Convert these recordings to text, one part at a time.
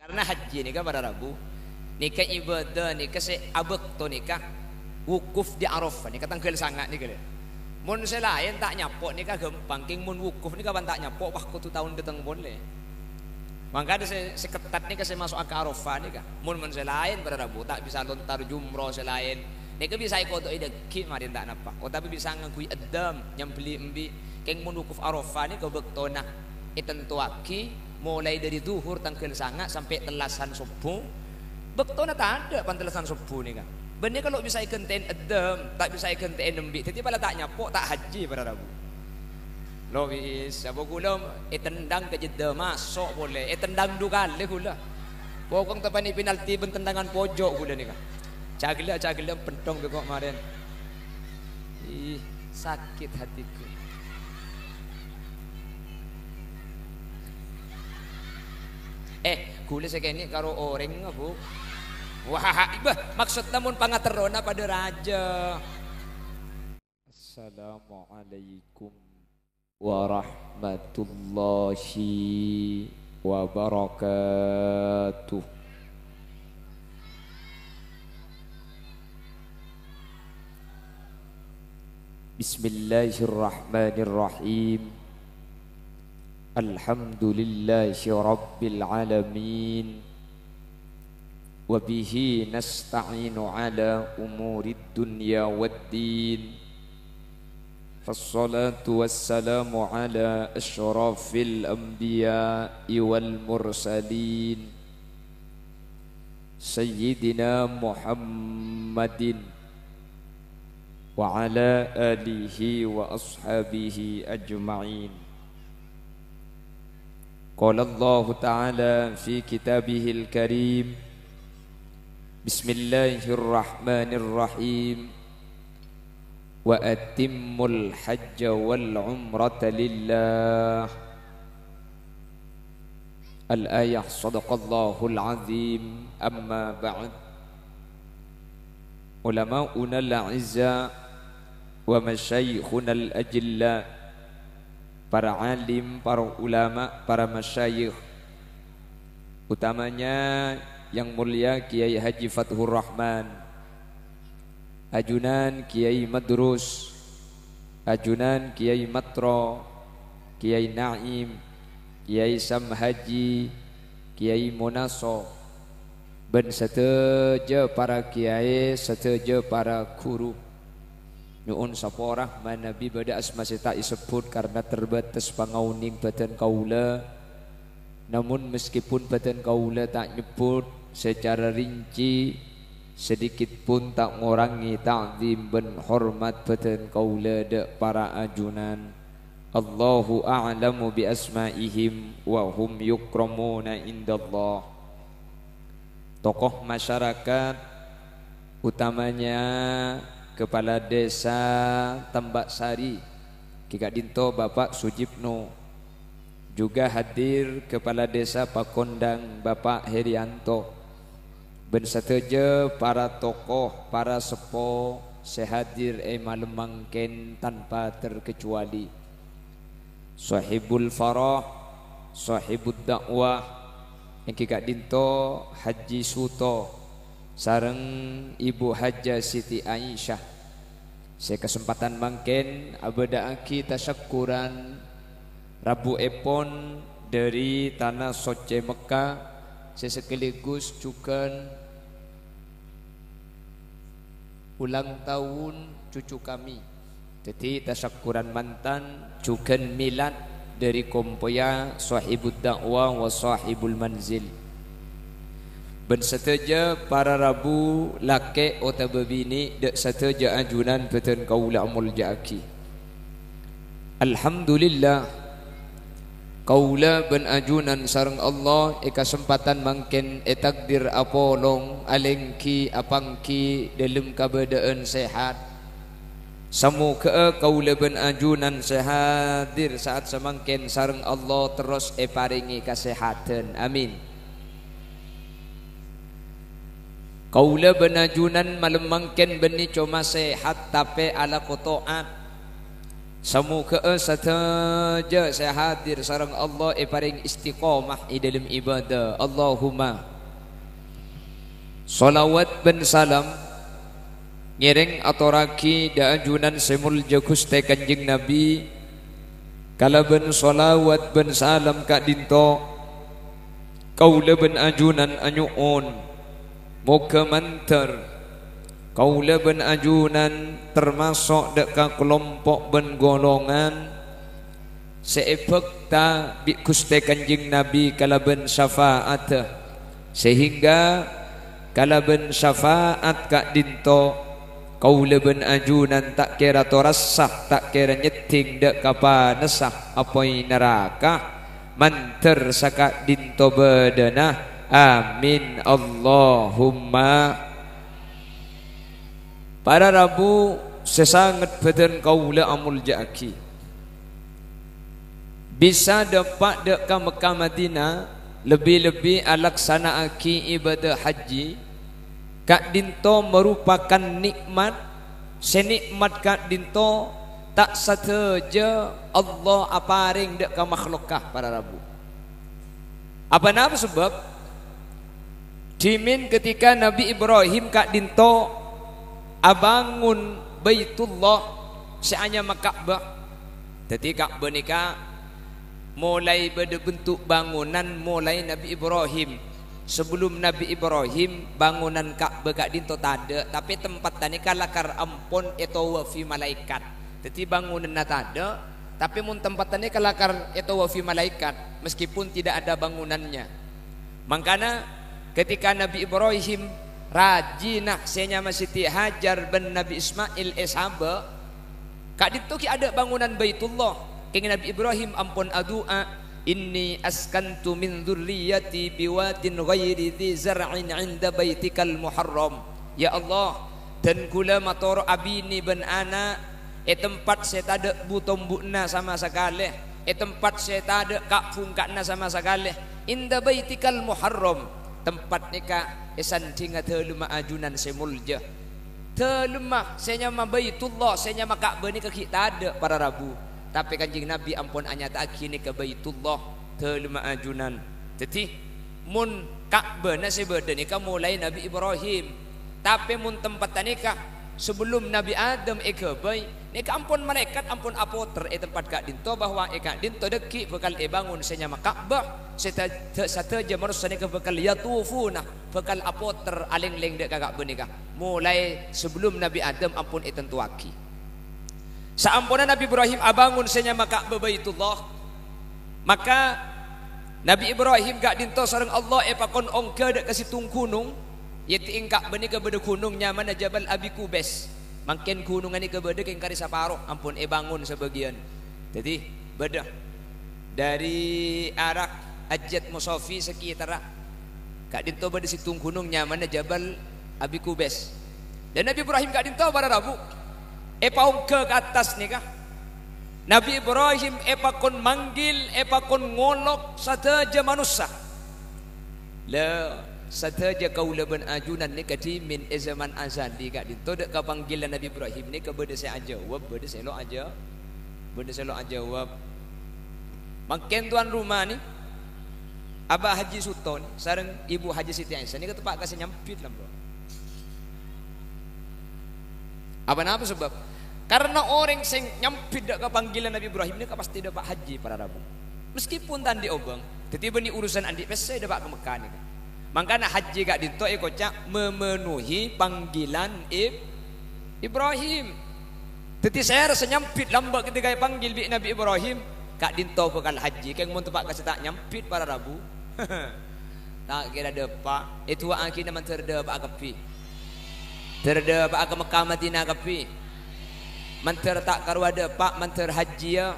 Karena haji nikah pada Rabu, nikah ibadah nikah se abek to nikah wukuf di Arafah nikah tanggal sangat nikah. Mun selain tak nyapok nikah gampang, king mun wukuf nikah ban tak nyapok wah kutu tahun deteng boleh. Maka ada seketat nikah saya masuk ke Arafah nikah. Mun selain pada Rabu tak bisa lontar jumroh selain nikah bisa ikut untuk ideki marin tak napa. Oh tapi bisa ngakui edam yang beli embi king mun wukuf Arafah nikah bektona itentuaki mulai dari zuhur tanggal sangat sampai telasan subuh bektona tak ada pantelasan subuh nih kan bener kalau bisa ikan ten edem tak bisa ikan ten nembi jadi pada tak nyapok tak haji pada Rabu lo bisa gula tendang ke Jeddah masuk boleh tendang dua kali gula pokong tapani penalti bentendangan pojok gula nih kan cagila pentong bekok kemarin ih sakit hatiku. Gula saya ini karo orang bu. Wah, maksud namun pangaterona pada raja. Assalamualaikum warahmatullahi wabarakatuh. Bismillahirrahmanirrahim. Alhamdulillahi rabbil alamin wa bihi nasta'inu ala umurid dunya waddin fassalatu wassalamu ala asyrafil anbiya'i wal mursalin sayyidina Muhammadin wa ala alihi wa ashabihi ajma'in. قال الله تعالى في كتابه الكريم بسم الله الرحمن الرحيم وأتموا الحج والعمرة لله الآية صدق الله العظيم أما بعد علماؤنا الأعزاء ومشايخنا الأجلاء para alim, para ulama, para masyayikh utamanya yang mulia Kiai Haji Fathur Rahman ajunan Kiai Madrus ajunan Kiai Matro Kiai Naim Kiai Sam Haji Kiai Monaso ben seteja para kiai seteja para guru nuun saporah manabi bada asma sita disebut karena terbatas pangauning badan kaula namun meskipun badan kaula tak nyebut secara rinci sedikit pun tak ngurangi ta'zim ben hormat badan kaula dek para ajunan Allahu a'lamu bi asma'ihim wa hum yukramuna indallah. Tokoh masyarakat utamanya Kepala Desa Tambak Sari Kika Dinto Bapak Sujipno, juga hadir Kepala Desa Pakondang Bapak Herianto, ben sateja para tokoh para sepo sehadir malam mangken tanpa terkecuali sahibul farah sahibud dakwah yang Kika Dinto Haji Suto sareng Ibu Hajah Siti Aisyah. Saya kesempatan mangken abadaaki tasyakuran Rabu Epon dari tanah Soce Mekah. Saya sekaligus juga ulang tahun cucu kami. Jadi tasyakuran mantan juga milad dari kompoya sahibud dakwah wa sahibul manzil. Ben sateja para Rabu lake otababini dek sateja ajunan beten kaula amul jaaki. Alhamdulillah kaula ben ajunan sareng Allah kesempatan mangken takdir apolong alengki apangki dalam kabadaan sehat. Semoga kaula ben ajunan sehadir saat semangken sareng Allah terus paringi kesehatan. Amin. Kaula benajunan malam mangken beni cuma sehat tapi ala kotoat Semoga saja saya hadir sareng Allah paring istiqamah dalam ibadah. Allahumma salawat ben salam ngiring aturaki da ajunan semul Gusti Kanjeng Nabi kalaben salawat ben salam ka dinto kaula ben ajunan anyuun moga manter kaula ben ajunan termasuk deka kelompok ben golongan seepekta bi Gusti Kanjeng Nabi kalaben syafaat sehingga kalaben syafaat kak dinto kaula ben ajunan tak kira torasah tak kira nyeting dek kapanesah apoi neraka manter saka dinto bedenah amin Allahumma. Para Rabu sesangat badan kaula amul jaki bisa dapat dek ke Mekah Madinah lebih-lebih alaksana aki ibadah haji kak dinto merupakan nikmat senikmat kak dinto tak saja Allah aparing dek ke makhlukah para Rabu. Apa nama sebab dimin ketika Nabi Ibrahim kak dinto abangun Baitullah seanya Ka'bah. Jadi Ka'bah nikah mulai berbentuk bangunan mulai Nabi Ibrahim. Sebelum Nabi Ibrahim bangunan Ka'bah kak dinto tada, tapi tempat tani kalakar ampun itu wafi malaikat. Jadi bangunan tada, tapi mun tempat tani kalakar itu wafi malaikat meskipun tidak ada bangunannya. Makanya ketika Nabi Ibrahim rajinah senyama Siti Hajar ben Nabi Ismail Ishaba kak dituki ada bangunan Baitullah keng Nabi Ibrahim ampun adua inni askantu min dzurriyyati biwadin ghairi dzi zar'in 'inda baitikal muharram ya Allah dan kula mator abini ben ana tempat saya tada butombukna sama sekali tempat saya tada kak fungkakna sama sekali inda baitikal muharram tempat nikah esan tinga teluma ajunan semulja teluma senyama Baitullah senyama Ka'bah ni kita ada para Rabu tapi Kanjeng Nabi ampun anyata akini ke Baitullah teluma ajunan jadi mun Ka'bah na sebeda nikah mulai Nabi Ibrahim tapi mun tempat nikah sebelum Nabi Adam ekabai nikah ampun malaikat ampun apoter tempat kak dinto bahwa kak dinto deki bekal bangun senyama Ka'bah sataja manusia nikah bekal yatufuna bekal apoter aling-ling dek kakak benikah mulai sebelum Nabi Adam ampun tentuaki saampuna Nabi Ibrahim abangun senyama Ka'bah Baitullah maka Nabi Ibrahim kak dinto sareng Allah pakon ongke dek kasih tung gunung yaitu ingkak benikah beda gunungnya mana Jabal Abi Kubes makin gunungan ini kebeda keng kari saparo ampun bangun sebagian jadi beda dari arah Ajat Musafi sekitar kak dinto beda situng gunung nyaman Jabal Abi Kubes dan Nabi Ibrahim kak dinto pada Rabu paung ke atas nih kah Nabi Ibrahim pakon manggil pakon ngolok saja manusia la saja kaula ben ajunan ni kadi min zaman azan di kak dinto dek ka panggilan Nabi Ibrahim ni ke beda saya jawab beda saya lo jawab makin tuan rumah ni Abah Haji Suton sareng Ibu Haji Siti Aisyah ni ketepak kasih nyampit lah bro. Apa sebab? Karena orang sing nyampit dak ke panggilan Nabi Ibrahim ni pasti dapat haji para Rabu. Meskipun tandi obang, tetapi ni urusan andi pese dapat ke Mekah ni. Makanya haji kak dinto kocak memenuhi panggilan Ibrahim. Tetapi saya rasa nyampit lambat ketika panggil Nabi Ibrahim kak dinto bekal haji keng mun tepak kasih tak nyampit para Rabu. Tak kira depak itu akhirnya man terdepak kapi terdepak ke Mekah Madinah kapi manter tak karwa depak manter haji ya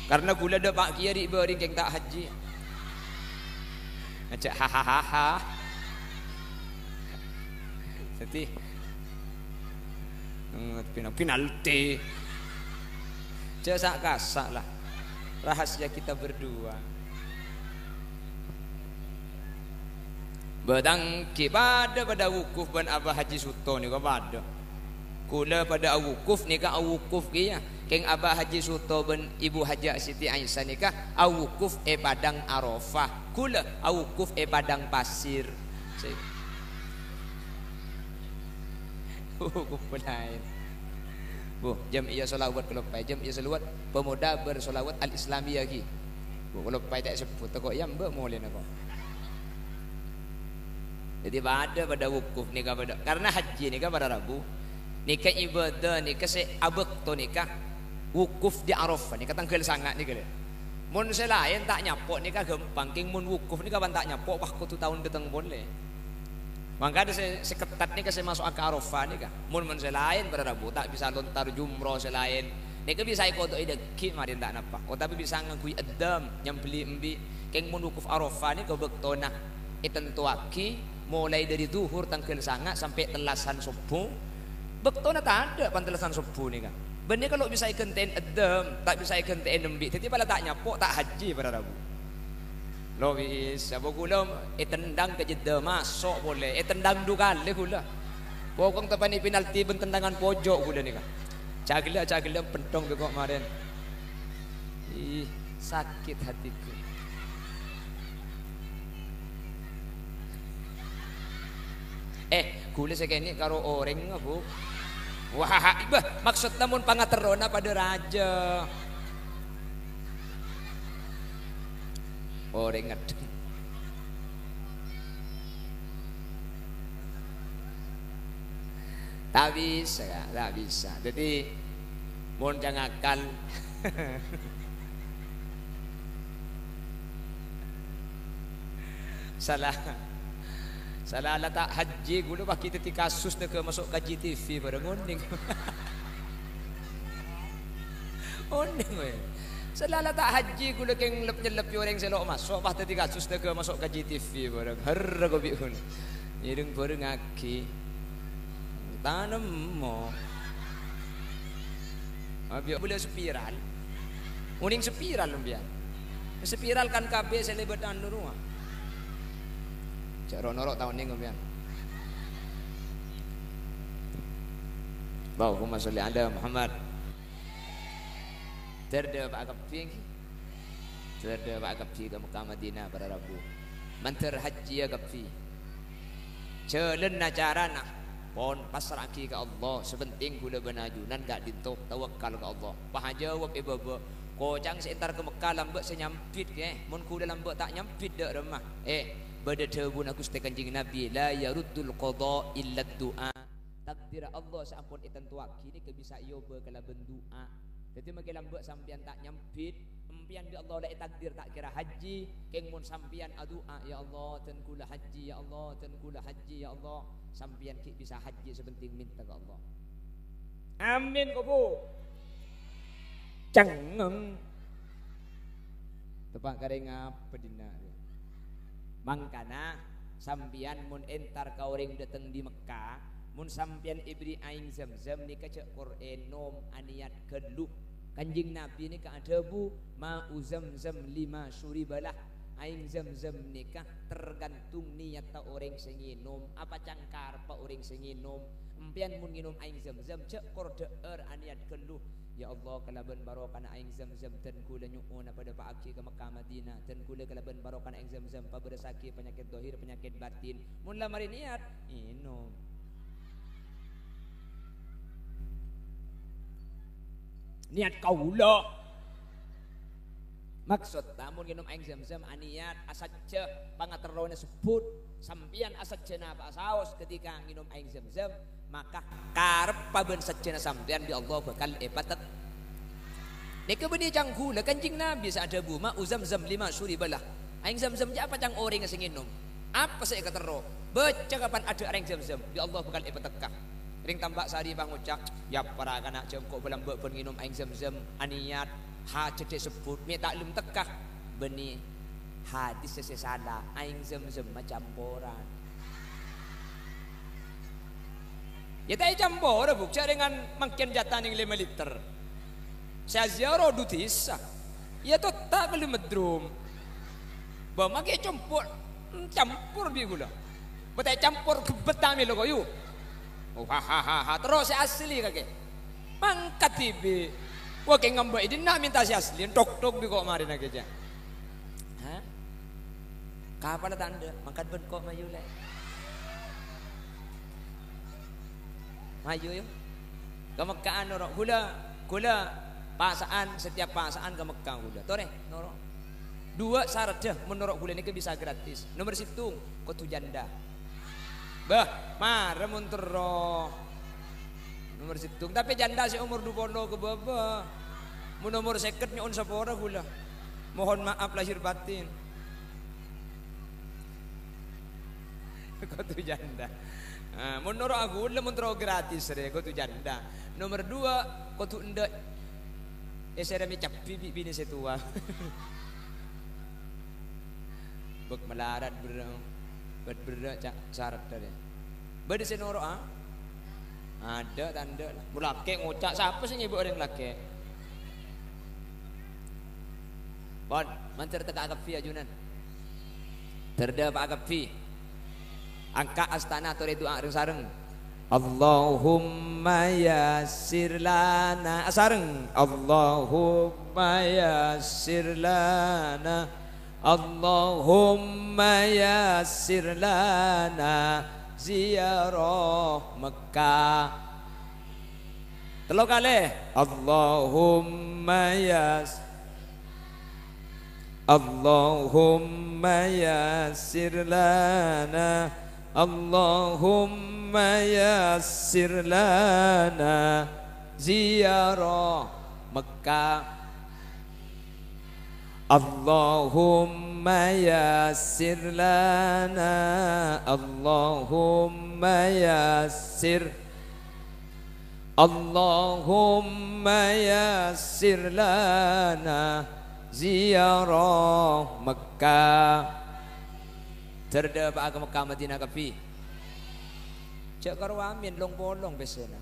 karena gula depak kia di bering keng tak haji macam hahaha jadi penalti jasa kasak lah rahasia kita berdua Badang pada wukuf ban Abah Haji Suto ni pada Kula pada awukuf nikah awukuf kia. Keng Abah Haji Suto ben Ibu Haji Siti Aisyah nikah awukuf padang Arafah. Kula awukuf padang pasir. Wukuf lain. Bu, Jamiah Solawat kalau pai Jamiah Solawat pemuda bersolawat al-Islamiyah ki. Bu kalau pai tak sebut kok yang mbak moleh nako. Jadi pada wukuf nikah pada karena haji nikah pada Rabu. Nikah ibadah nikah se abek to nikah wukuf di Arafah nikah tanggal sangat nikah. Mun selain tak nyapok nikah gampang king mun wukuf nikah tak nyapok wah kutu tahun datang boleh. Maka ada seketat nikah saya masuk ke Arafah nikah. Mun selain pada Rabu tak bisa lontar jumroh selain nikah bisa ikut ideki marin tak napa. Oh tapi bisa ngakui edam yang beli embi king mun wukuf Arafah nikah bektona tentu aki mulai dari zuhur tanggal sangat sampai telasan subuh. Bektona tak ada pantelasan subuh nikah. Benih kalau bisa ikan ten edem, tak bisa ikan ten embi. Jadi pada tak nyapok tak haji pada Rabu. Lois, apa gula? Tendang ke Jeddah masuk boleh. Tendang dua kali gula. Pokong tepan penalti bentendangan pojok gula ni kan. Cagila pentong tu kok kemarin. Ih, sakit hatiku. Gula sekali karo orang apa? Wah, maksud namun pangaterona pada raja. Orang ngedeng. Tak bisa. Jadi mohon jangan akal. Salah tak haji gula bah kita ti kasus nak masuk kaji TV pada ngoning. Ngoning we. Salah tak haji gula keng lep orang selok masuk bah ti kasus nak masuk kaji TV pada har ko bihun. Ireng pada ngaki. Tanam mo. Abi boleh spiral. Uning spiral lumbian. Spiral kan kabeh selebat anu rumah. Cak norok tahun ni ngomong. Allahumma sholli ala Muhammad. Terda pak kapi ke Mekah Madinah pada Rabu. Manter haji ya kapi. Jalan acarana pon pasrah ke Allah sebenting gula benajunan gak ditok tawakal ke Allah. Bah jawab ibaba. Kocang sekitar ke Mekah lambat senyampit ke. Mun kuda lambat tak nyampit dak remah. Berdebun aku setekan jing Nabi la yaruddul qada illa du'a. Takdir Allah sampun tentu kini ke bisa iyo berkalaban doa. Jadi makin lambat sampian tak nyampit, empian di Allah dak takdir tak kira haji, keng mun sampian doa ya Allah ten kula haji ya Allah ten kula haji ya Allah, sampian ki bisa haji sebenting minta ke Allah. Amin kau bu. Cangeng. Tepak kareng apa dina. Mangkana sampian mun entar ka orang datang di Mekah mun sampian ibri aing Zamzam ni kecek Quran nom aniat kedlu kanjing Nabi ni ka adabu ma Zamzam lima syuribalah aing Zamzam nikah tergantung niat ta orang sing nginum apa cangkar pa orang sing nginum empian mun nginum aing Zamzam cek kordeer aniat kedlu. Ya Allah kalaban barokan aing Zamzam dan kula nyuun pada Pak Aki ke Mekah Madinah dan kula kalaban barokan aing Zamzam pa beresaki penyakit dohir penyakit batin mun lamari niat minum niat kaula maksud tamun minum aing Zamzam aniat asaja pangaterona sebut sampian asaja napa saos ketika minum aing Zamzam maka karep paben sajana sampean di Allah bakal epatet. Nika beni cangku lah kanjing Nabi saada buma Zamzam lima syuribalah. Aing Zamzam apa cang orang sing nginum? Apa saya katero? Baca kapan ada aing Zamzam di Allah bakal epatekah. Ring tambak sari pangucak ya para kana jengkok belam ben nginum aing Zamzam aniat ha cedek sebut mi tak lem tekah beni hadis sesala aing Zamzam macam boran. Ya tak campur buk dengan makin jatan yang 5 liter. Saya ziarah dutisa. Ya tu tak beli medrum. Bawa makin campur bi gula. Betai campur kebetami lo koyu. Oh hahaha terus si asli kakek. Mangkat tibi. Wah kayak ngambek ini nak minta si asli. Tok bi kok mari nak aja. Hah? Kapan tanda? Mangkat ben kok maju le. Maju yuk. Ke Mekah noro. Gula pasaan setiap pasaan ke Mekah gula. Tore noro. 2 syarat dah menurut gula ini bisa gratis. Nomor situ kutu janda. Bah, mare muntero. Nomor situ. Tapi janda si umur 20 ke bawah. Mun nomor 50 nyon sapora gula. Mohon maaf lahir batin. Kutu janda. Menurut aku udah muntero gratis re kutu janda. Nomor 2 kutu ndak. Saya cap bini setua. Bek melarat berat syarat tadi. Bade senoro ada tanda lah. Mulake ngocak siapa sih ibu orang laki? Bon, mancer tegak kafi ajunan. Terda pak kafi. Angka astana atau itu sareng. Allahumma yassir lana sareng. Allahumma yassir lana. Allahumma yassir lana ziarah Mekah. Telo kali. Allahumma yassir lana. Allahumma yassir lana ziarah Mekah. Allahumma yassir lana. Allahumma yassir. Allahumma yassir lana ziarah Mekah. Terdapat ke Mekah Madinah kafi. Cak karo amin long bolong besena.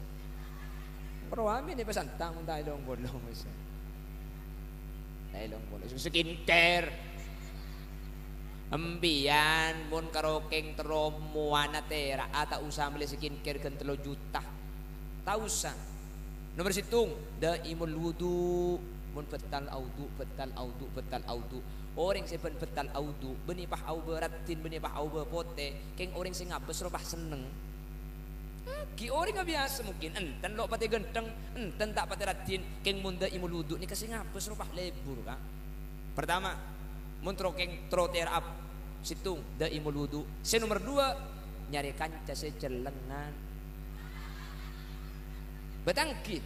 Karo amin ni pesan tang untai long bolong besena. Long bolong skincare. Embian mun karo keng tero muana tera ata usah beli skincare kan 3 juta. Tak usah. Nomor situng daimul wudu mun betal audu. Orang sepen betal audu benipah au beratin benipah au pote keng orang sing ngabes ropah seneng. Ki orang biasa mungkin enten lo pati genteng enten tak pati ratin keng munda imul wudu ni kasih ngabes ropah lebur ka. Pertama mun keng troter up situng da imul wudu. Nomor 2 nyari kanca secelengan. Betangki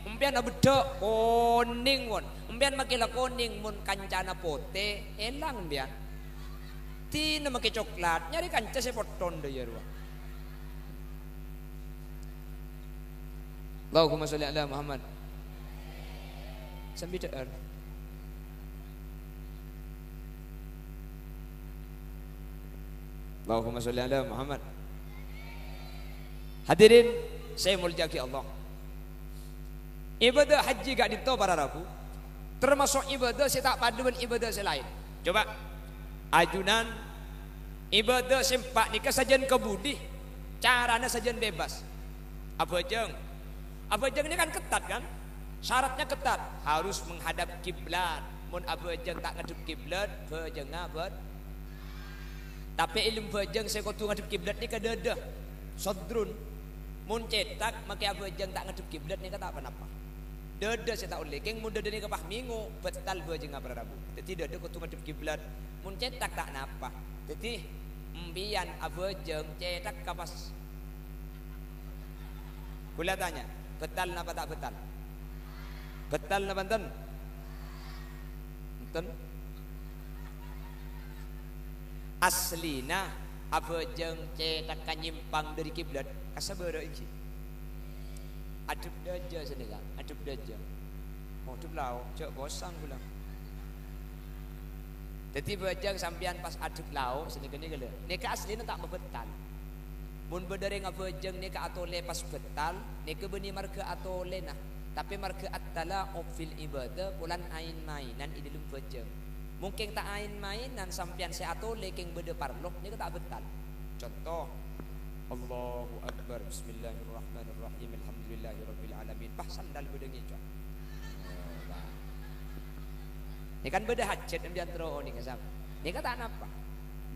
umpian bedok koning won. Umpian makila koning mun kancana pote elang umpian. Tina make coklat nyari kanca se poton de yarwa. Allahumma sholli ala Muhammad. Sambil dear. Allahumma sholli ala Muhammad. Hadirin saya muliakan Allah. Ibadah haji gak dito para rabu. Termasuk ibadah saya tak padu dengan ibadah selain. Coba ajunan ibadah sempak nikah sajian kebudi. Caranya sajian bebas. Apa jeng ini kan ketat kan? Syaratnya ketat. Harus menghadap kiblat. Mun apa jeng tak ngadep kiblat, bejeng ngabad. Tapi ilmu bejeng saya kutu ngadep kiblat ni kadada. Sodrun. Mun cetak makai apa jeng tak ngadep kiblat ni kata apa-apa. Dada saya tak boleh. Keng mun dada ni kapah minggu betal bejeng ngabad rabu. Jadi dada kutu ngadep kiblat. Mun cetak tak napa. Jadi mbian apa jeng cetak kapas. Kula tanya, betal napa tak betal? Betal napa enten? Enten? Aslina apa jeng cetakan nyimpang dari kiblat kasabara iki. Adep daja sedekah, adep daja. Mau adep lau, cok bosan kula. Jadi bajang sampean pas adep lau sedekah ni kala. Nek aslina tak bebetal. Mun bedere ngabejeng nek atole pas betal, nek beuni marga atole nah. Tapi marga attala fil ibadah bulan ain mainan idilum bejeng. Mungkin tak ain mainan sampean se atole keng bede parlok nek tak betal. Contoh Allahu Akbar. Bismillahirrahmanirrahim. Alhamdulillahirabbil alamin. Bah sandal bedengi cok. Ini kan beda hajat yang diantara ni kesam. Ni kata apa?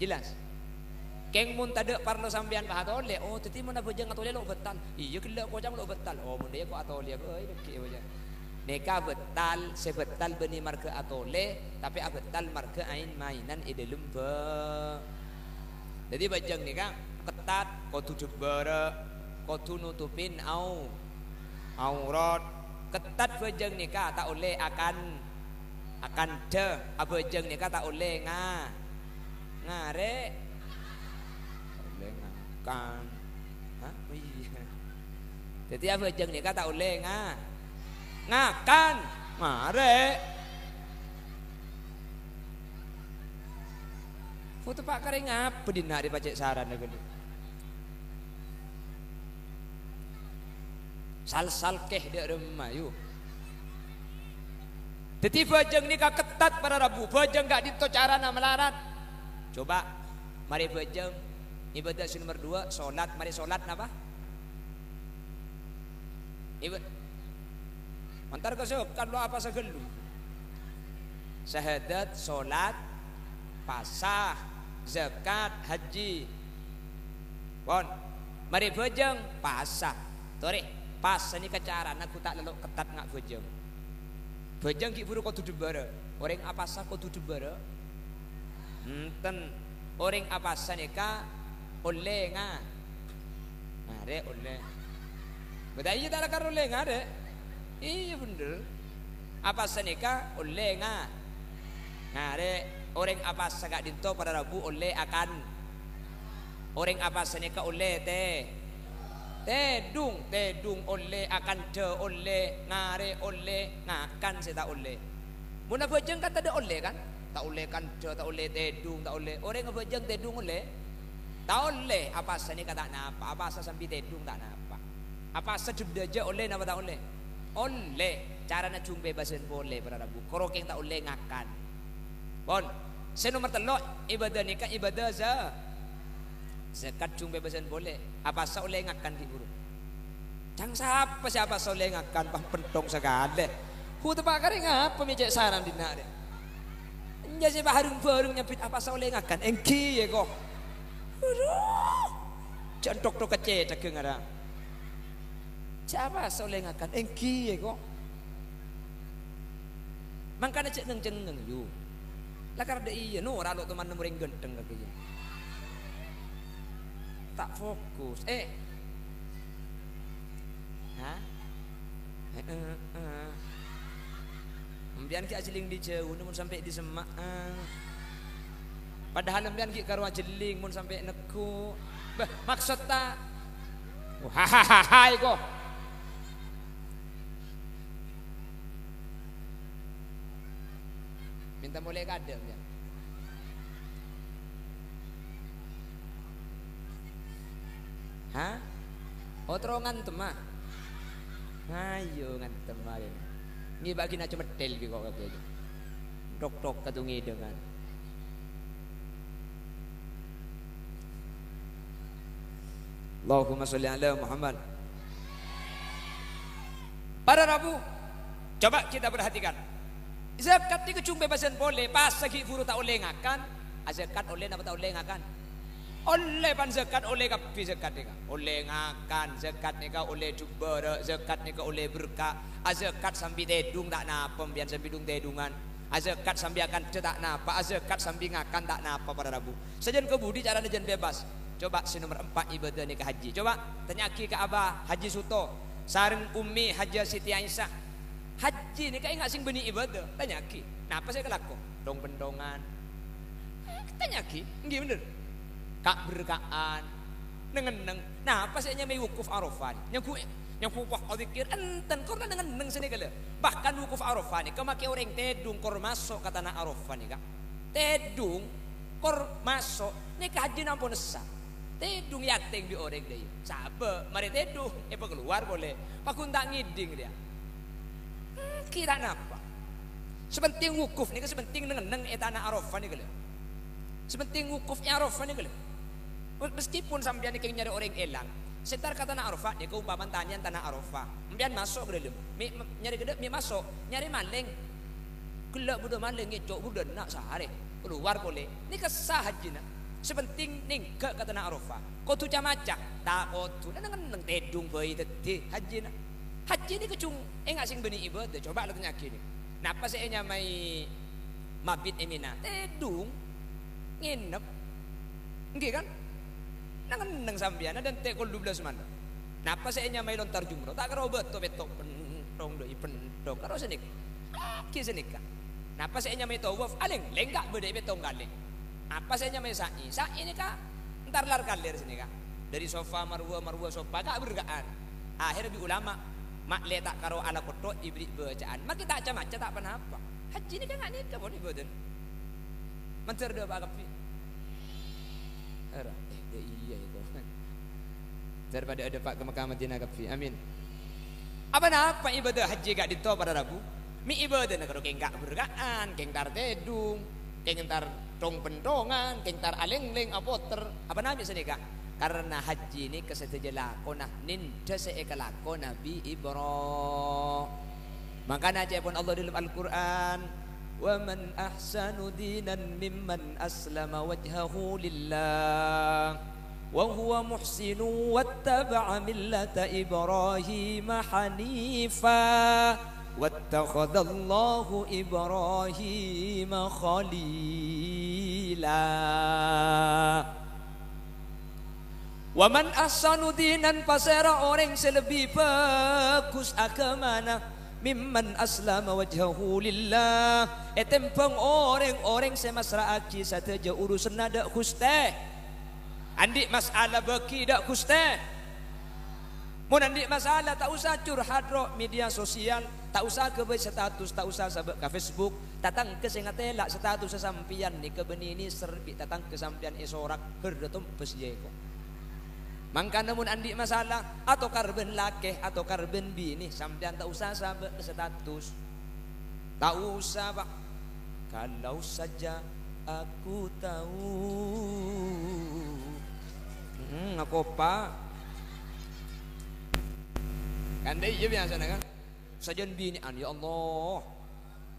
Jelas. Keng mun tade parno sampean bah atole. Oh teti mun apa jeng atole lo betal. Iya kelak ko jang lo betal. Oh mun dia ko atole euy deki aja. Neka betal sebetal beni marke atole tapi abetal marke ain mainan idelum be. Jadi bajang ni kan ketat kudu jebara kudu nutupin aurat. Ketat bajang ni ka tak oleh akan de abajang ni ka tak oleh ngare oleh ngakan. Hah? Iya. Jadi abajang ni ka tak oleh ngakan ngare. Foto pak kare ngapa dina di pacek saran gede. Sal keh dek remayu. Dadi bajeng nikah ketat para rabu. Bajeng gak dito carana melarat. Coba mari bajeng ibadah nomor 2 salat. Mari salat napa? Antar kesokan lo apa segelu. Syahadat, salat, pasah, zakat, haji. Bon, mari bajeng pasah. Tore, pasah ni kecara aku tak lelok ketat ngak bajeng. Bajeng ki buru kudu debara. Orang apa sah kudu debara? Enten orang apa sah nika oleh ngare oleh. Betul iya tak lakar oleh ngare. Iya bener. Apa sah nika oleh ngare. Orang apa sah gak dinto pada rabu oleh akan. Orang apa sah nika oleh tedung oleh akan de oleh ngare oleh ngakan saya tak oleh. Mun bajeng kan tak ada oleh kan? Tak oleh kan de tak oleh tedung tak oleh. Orang bajeng tedung oleh. Tak oleh apa sani kata napa? Apa asa sampai tedung tak napa? Apa asa jebdaja oleh napa tak oleh? Oleh. Cara nak jumpe basen boleh para rabu. Korokeng tak oleh ngakan. Bon. Saya nomor 3 ibadah nikah ibadah zakat jumpe basen boleh. Apa asa oleh ngakan di guru. Jang siapa oleh ngakan pang pentong segala. Hu tepak kare ngapa mijek saran dina de. Nya si baharung nyapit apa asa oleh ngakan. Engki ye kok. Jantok tok kece cekeng ada. Siapa asa oleh ngakan. Engki ye kok. Mangkana cek neng yu. Lakar de iya no ora lo teman nemring genteng lagi. Tak fokus. Hah? Mbian ki ajeling di jauh mun sampai di semak. Padahal mbian ki karo ajeling mun sampai neku. Bah, maksud ta? Hahaha kok. Minta boleh kada mbian. Hah? Oh terongan temah. Ayo ngantem marin. Ngi bagi na cuma tel bi kok kaki aja. Tok katungi dengan. Allahumma sholli ala Muhammad. Para rabu, coba kita perhatikan. Zakat ni kecung bebasan boleh, pas lagi guru tak oleh ngakan. Zakat oleh apa tak oleh ngakan? Oleh pan zakat oleh kapi zakat ni ka oleh ngakan zakat ni ka oleh jubara zakat ni ka oleh berkah zakat sambil tedung tak napa biar sambil dung tedungan zakat sambil akan tak napa zakat sambil ngakan tak napa pada rabu sajen kebudi cara jen bebas. Coba si nomor 4 ibadah ni ke haji. Coba tanya ki ke abah Haji Suto sareng Umi Haji Siti Aisyah haji ni ka ingat sing beni ibadah tanya ki napa saya kelako dong bendongan tanya ki nggih bener kak berkaan neng nah apa sih nyamai wukuf Arafah yang ku wah dzikir enten korna neng sini kala bahkan wukuf Arafah ni kemaki orang tedung kor masuk kata na Arafah ni kak tedung kor masuk ni haji nampun sah tedung yateng di orang dia sabe mari tedung keluar boleh pakun tak ngiding dia kira napa sepenting wukuf ni sepenting neng etana Arafah ni kala sepenting wukufnya Arafah ni kala Meskipun sampean iki nyari orang elang, setar kata tanah Arafah, dia keumpamaan tanian tanah Arafah. Sampean masuk ke dalam, nyari gede, masuk, nyari maling. Gelak budak maling ngecok budak nak sehari keluar boleh. Ini kesah haji nak. Sepenting ning ke tanah Arafah. Kau tu macak, tak kau tu. Nang tedung bayi tadi haji nak. Haji ni kecung, enggak sing beni ibadah. Coba lu tanya kini. Napa saya nyamai mabit emina? Tedung, nginep, enggak kan? Nang sambiana dan tekol 12 mana. Napa saya nyamai lontar jumroh? Tak karo beto betok pentong doi pentong karo senik. Kisenik. Napa saya nyamai tawaf? Aling lenggak beda betong kali. Apa saya nyamai sa'i? Sa'i ini kak entar lar kalir sini kak. Dari sofa marwa sofa kak bergaan. Akhir bi ulama mak le tak karo ala koto ibri bacaan. Mak kita aca tak apa. Haji ini kan enggak nikah pun ibadah. Mencer do Pak Kapi. Iya itu. Daripada ada Pak ke Mekah Madinah Kafi. Amin. Apa ibadah haji gak dito pada Rabu? Mi ibadah nak karo keng gak bergaan, keng tar tedung, keng tar tong pentongan, keng tar aleng-leng apoter. Apa nabi sedekah? Karena haji ini kesetujala konah ninda seekalako Nabi Ibrahim. Makanya aja pun Allah dalam Al-Quran. وَمَنْ أَحْسَنُ دِينًا مِمَّنْ أَسْلَمَ وَجْهَهُ لِلَّهِ وَهُوَ مُحْسِنٌ وَاتَّبَعَ مِلَّةَ إِبْرَاهِيمَ حَنِيفًا وَاتَّخَذَ اللَّهُ إِبْرَاهِيمَ خَلِيلًا. وَمَنْ أَحْسَنُ دِينًا pasera orang selebih bagus agamana mimman aslama wajhahu lillah. Etempeng orang semasraaki sateja urusan nada kuste. Andik masalah baki dak kuste. Mun andik masalah tak usah curhat ro media sosial, tak usah ke status, tak usah sabak ke Facebook, datang ke sengatela status sesampian ni ke benini serbi datang ke sampian esorak herdetum pesjeko. Mangka namun andi masalah atau karben lakeh atau karben bini sampean tak usah sabak ke status. Tak usah Pak. Kalau saja aku tahu. Aku Pak. Kan dia biasa kan. Sajan bini ya Allah.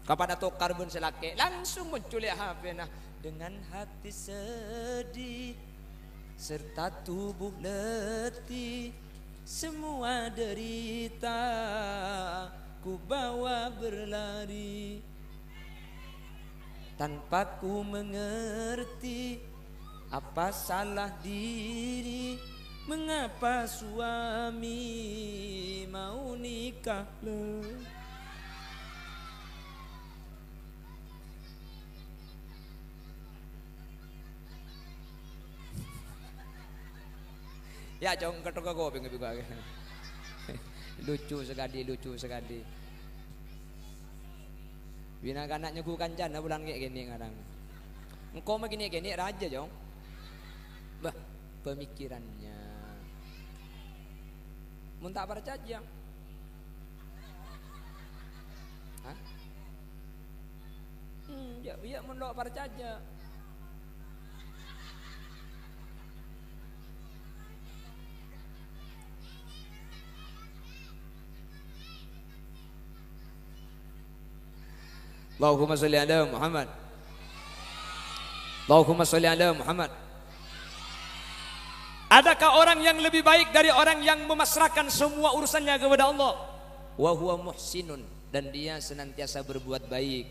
Kapan atau karben selake langsung muncul ya HP nah dengan hati sedih serta tubuh letih, semua derita ku bawa berlari tanpa ku mengerti apa salah diri, mengapa suami mau nikah le. Ya jong ketok kau bingung. Lucu sekali. Bina kanak nyugu kancan bulan kayak gini kadang. Engkau mah gini raja jong. Bah pemikirannya. Mun tak percaya. Hah? Ya mun lo percaya. Allahumma sholli ala Muhammad. Allahumma sholli ala Muhammad. Adakah orang yang lebih baik dari orang yang memasrahkan semua urusannya kepada Allah? Wa huwa muhsinun, dan dia senantiasa berbuat baik.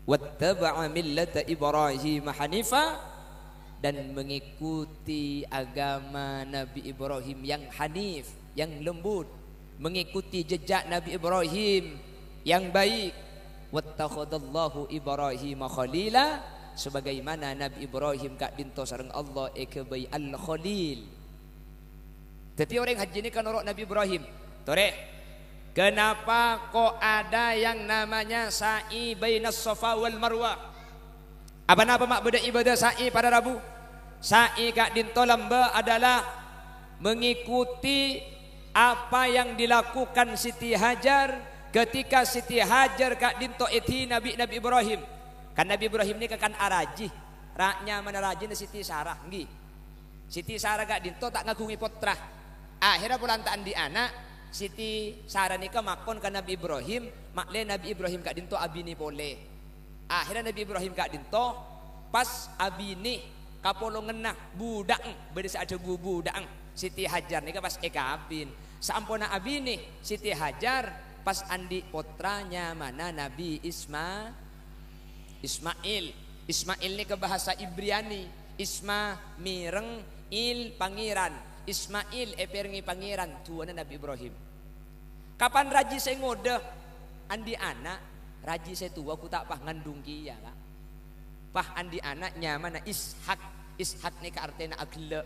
Wattaba'a millata Ibrahim hanifa, dan mengikuti agama Nabi Ibrahim yang hanif, yang lembut, mengikuti jejak Nabi Ibrahim yang baik. Wattakhadallahu Ibrahim khalila, sebagaimana Nabi Ibrahim kak dinto sareng Allah ekebai al-khalil. Tapi orang haji ini kan orang Nabi Ibrahim. Tore, kenapa kok ada yang namanya sa'i bainas Safa wal Marwah? Apa mak beda ibadah sa'i pada Rabu? Sa'i kak dinto lamba adalah mengikuti apa yang dilakukan Siti Hajar ketika Siti Hajar kak dinto eti Nabi Ibrahim. Kan Nabi Ibrahim ini kan araji. Raknya mana rajin Siti Sarah nggih. Siti Sarah gak dinto tak ngagungi putra. Akhirnya pulantaan di anak Siti Sarah nika makon ke Nabi Ibrahim, makle Nabi Ibrahim gak dinto abini boleh. Akhirnya Nabi Ibrahim gak dinto pas abini kapolo ngenah budak berisa ada budak Siti Hajar nika pas ekabin. Sampona abini Siti Hajar pas andi putranya mana Nabi Ismail. Ismail ini ke bahasa Ibriani. Isma mireng il pangeran. Ismail eperengi pangeran tuana Nabi Ibrahim. Kapan raji saya ngode andi anak raji saya tua aku tak pah ngandung kia kak. Pah andi anaknya mana Ishak. Ishak ni ka artinya agle.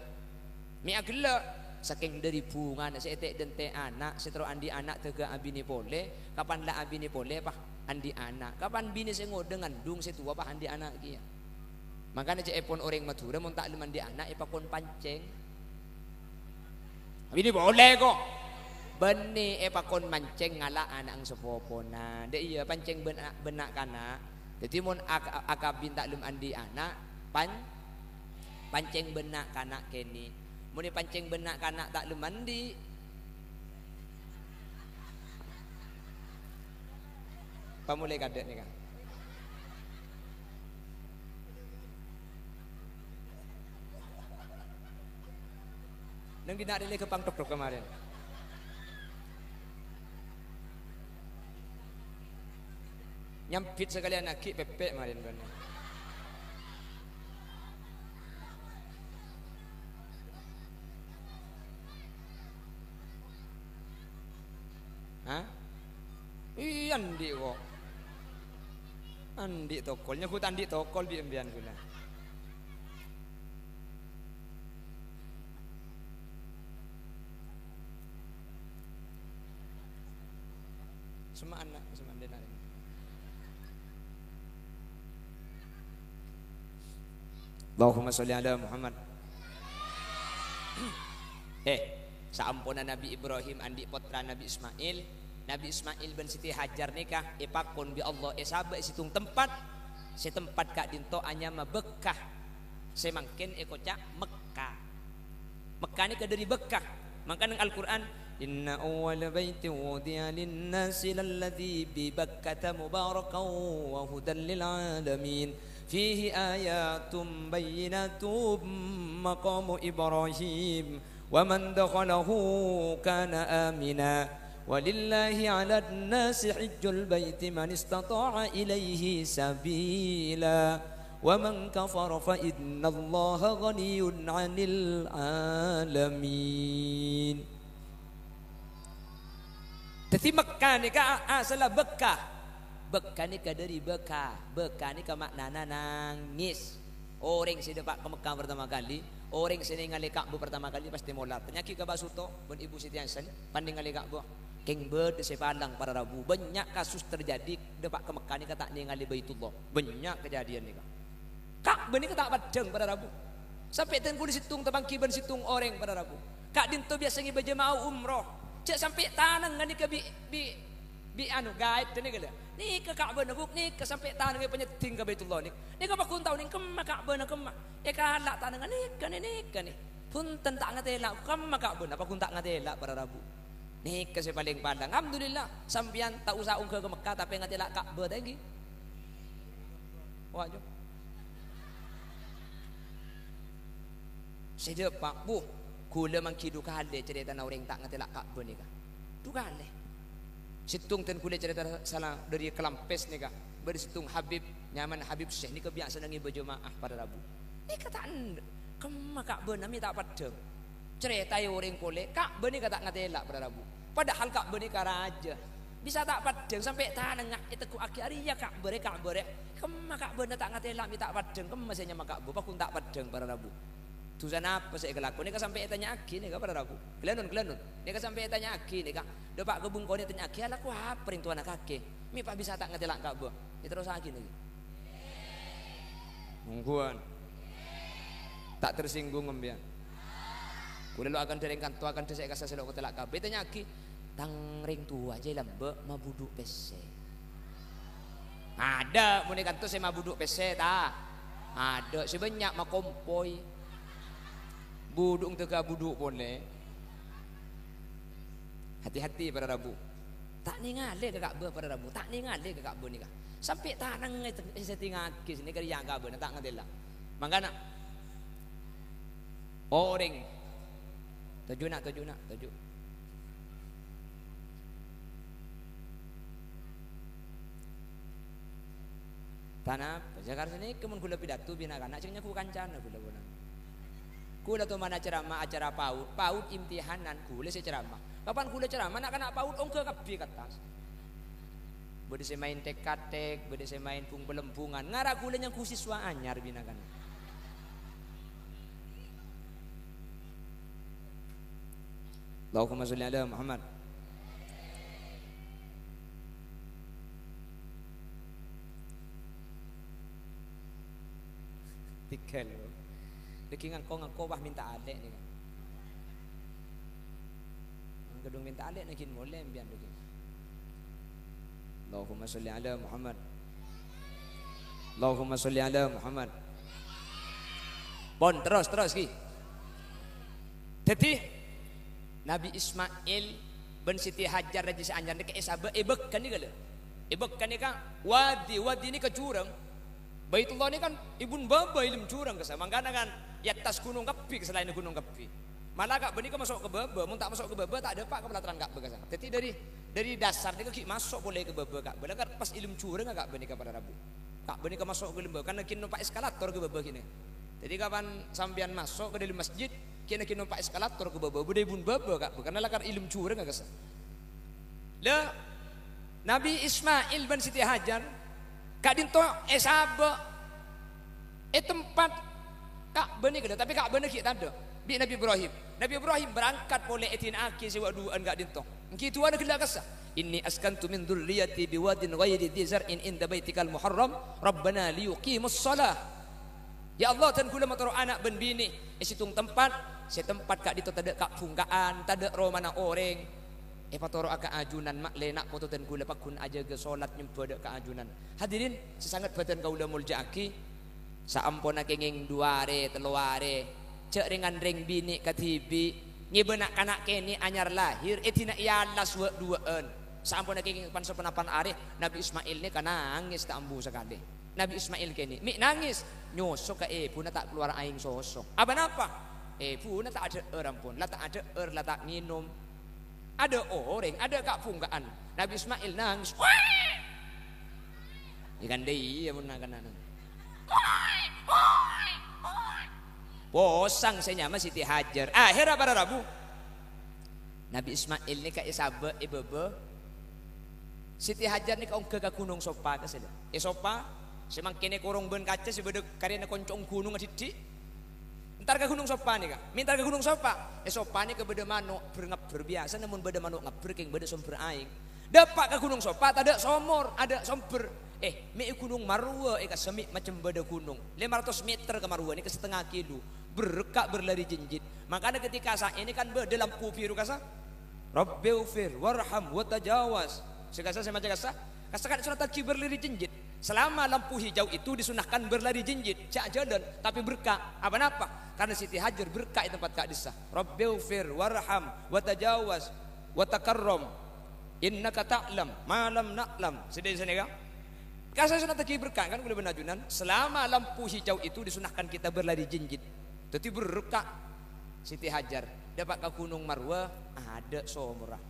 Mi agle saking dari bunga saya tek dente anak setro andi anak tega abini boleh. Kapan lah abini boleh pah andi anak. Kapan bini saya ngode ngandung saya tua pah andi anak kia. Makanya cek epon orang Madura mau tak lemandi anak epakon pancing. Ini boleh kok. Beni epakon mancing ngala anak ang sepopona. Dek iya pancing benak kana. Jadi mon akabin tak lem andi anak pancing benak kana keni. Mun pancing benak kana tak lem andi. Pamulai kadek nih kan. Nang dinari ke pangtok kemarin. Nyampit sekalian aki pepek kemarin kan. Hah? Iya andi kok. Andi tokolnya ku andi tokol di embian guna. Semua anak, semua dengar. Allahumma sholli ala Muhammad. Saampuna Nabi Ibrahim andi putra Nabi Ismail. Nabi Ismail bin Siti Hajar nikah ipakun bi Allah esaba situng tempat. Setempat kak dinto anya mabekah. Semangkin ekocak Mekah. Mekah ni dari Bekah. Maka nang Al-Qur'an inna awwala baitin wudi'a lin-nasi lalladzi bi Bakkah mubarakan wa hudan lil alamin fihi ayatum bayyinatum maqamu Ibrahim wa man dakhalahu kana amina walillahi 'alan nasi hajjul baiti man istata'a ilaihi sabila wa man kafara fa innallaha ghaniyyun 'anil 'alamin. Jadi Mekah ni ka salah Bekah. Bekah ni ka dari Bekah. Bekah ni ka maknana nangis. Orang si dapat ke Mekah pertama kali, orang si ningali Ka'bah pertama kali pasti molar. Penyakit ka basuto ben Ibu Siti Hasan panding ngali Ka'bah. King bird sepalang para Rabu. Banyak kasus terjadi dapat ke Mekah ni ka tak ningali Baitullah. Banyak kejadian ni ka. Ka'bah ni ka tak padang para Rabu. Sampai ten kulit situng tabang kiban situng orang para Rabu. Kak dinto biasa ngi berjemaah umroh. Cek sampai tanang ngani ke bi anu guide tani gala. Ni ke Ka'bah nabuk ni ke sampai tanang ke penyeting ke Baitullah ni. Ni ka pakun tahu ni kemma Ka'bah na kemma. E ka halak tanang ni kan ni. Punten tak ngatela kemma Ka'bah apa kun tak ngatela para Rabu. Ni ke se paling pandang. Alhamdulillah sampean tak usah ke Mekah tapi ngatela Ka'bah lagi. Wah jo. Sedep Pak Bu. Kula mangki du kale cerita na orang tak ngatela Ka'bah ni ka. Du kale. Situng ten kula cerita salah dari Kelampes ni ka. Beri situng Habib nyaman Habib Syekh ni kebiasa nangi berjemaah pada Rabu. Ni kataan kemma Ka'bah nami tak padang. Cerita orang kole Ka'bah ni kata ngatela pada Rabu. Padahal Ka'bah ni ka raja. Bisa tak padang sampai tanang itu ku akhir ya Ka'bah kemma Ka'bah na tak ngatela mi tak padang kemma saya nyama Ka'bah pakun tak padang pada Rabu. Tujuan apa saya kelaku? Nika sampai tanya aki nika pada Rabu. Kelanun. Nika sampai tanya aki nika. Depak kebun kau ni tanya aki. Alaku apa ring tuan kaki? Mi pak bisa tak ngetelak Ka'bah? Itu terus aki nih. Mungguan. Tak tersinggung ngembian. Kulo akan derengkan tu akan desek kasih selok ngetelak Ka'bah. Tanya aki. Tang ring tua aja lambe mabuduk pese. Ada muni kan tu saya mabuduk pese ta. Ada sebanyak makompoi. Buduk teka buduk boleh. Hati-hati pada Rabu. Tak ningale ke Ka'bah pada Rabu. Tak ningale ke Ka'bah ni kah. Sampai tanang setinggal kis ni kerja Ka'bah tak ngerti lah. Makana orang tujuh nak. Tanah, Jakarta sini kemun kula pidato binakana cengnya ku kancana kula bonang. Kula tu mana ceramah acara paut imtihanan kula se ceramah. Kapan kula ceramah nak kena paut ongke kapi katas. Bede se main tek-tek, bede se main pung belempungan. Ngara kula yang ku siswa anyar binakana. Allahumma sholli ala Muhammad. Tikel lagi ngangko bah minta adek ni kan. Gedung minta adek nak kin boleh biar lagi. Allahumma sholli ala Muhammad. Allahumma sholli ala Muhammad. Bon terus ki. Jadi Nabi Ismail bin Siti Hajar Raja Anjar ni ke Esaba ebek kan ni kala. Ebek kan ni kan wadi ni ke jurang. Baitullah ni kan ibun baba ilmu curang ke sama kan ya atas gunung Kapi selain gunung Kapi. Malah Kak Bani masuk ke baba, mun tak masuk ke baba tak ada pak ke pelataran Kak Bani. Jadi dari dasar ni ki masuk boleh ke baba Kak Bani kan pas ilmu curang Kak Bani pada Rabu. Kak Bani masuk ke baba karena kin numpak eskalator ke baba kini. Jadi kapan sampean masuk ke dalam masjid kena kin numpak eskalator ke baba, bude ibun baba Kak karena lakar ilmu curang ke sa. Le Nabi Ismail bin Siti Hajar Kak Dinto Esaba tempat Kak Bani kada tapi Kak Bani ki tak ada. Bi Nabi Ibrahim berangkat boleh etin aki sewa duaan Kak Dinto. Kitu ada kelak kasah. Inni askantu min dzurriyyati biwadin ghairi dzi zar'in inda baitikal muharram rabbana liyuqimus shalah. Ya Allah tan kula motor anak ben bini situng tempat Kak Dinto tak ada kak pungkaan tak ada romana orang. Patoro aka ajunan mak lenak foto dan gula pakun aja ke solat nyempada ke ajunan. Hadirin sesangat badan kaula muljaki saampona kenging duare teluare cek ringan ring bini katibi ngibenak kanak kene anyar lahir etina ialas duaan saampona kenging pan sepenapan are Nabi Ismail ni kan nangis tak ambu sekali. Nabi Ismail kene mi nangis nyosok ke puna tak keluar aing sosok. Apa puna tak ada rampun la tak ada la tak minum. Ada orang, ada kak punggaan. Nabi Ismail nangis. Ikan dia pun nak. Posang saya nyama Siti Hajar. Akhirnya pada Rabu. Nabi Ismail ni kak Isaba ibebe. Siti Hajar ni kau ke gunung Sopa ke sana. Sopa semangkene korong ben kaca sebeda karena koncong gunung adidik. Entar ke gunung Sopa nih kak, minta ke gunung Sopa. Sopa nih ke beda manuk berngap berbiasa, namun beda manuk ngap king beda sumber aing. Dapat ke gunung Sopa, ada somor, ada sumber. Mi gunung Marwa, semik macam beda gunung. 500 meter ke Marwa ini ke setengah kilo. Berkak berlari jinjit. Makanya ketika saat ini kan beda lampu biru kasa. Rabbighfir warham wa tajawaz. Sekasa saya macam kasa. Kasakan surat Al-Ki berlari jinjit. Selama lampu hijau itu disunahkan berlari jinjit. Cak jalan tapi berkah. Apa-apa? Karena Siti Hajar berkah di tempat Kak Disa. Rabbighfir warham wa tajawaz wa takarram. Innaka ta'lam ma lam na'lam. Sedih sana kan? Kasih sunat Al-Ki berkah kan boleh benajunan. Selama lampu hijau itu disunahkan kita berlari jinjit. Tapi berkah Siti Hajar dapat ke Gunung Marwa ada somrah.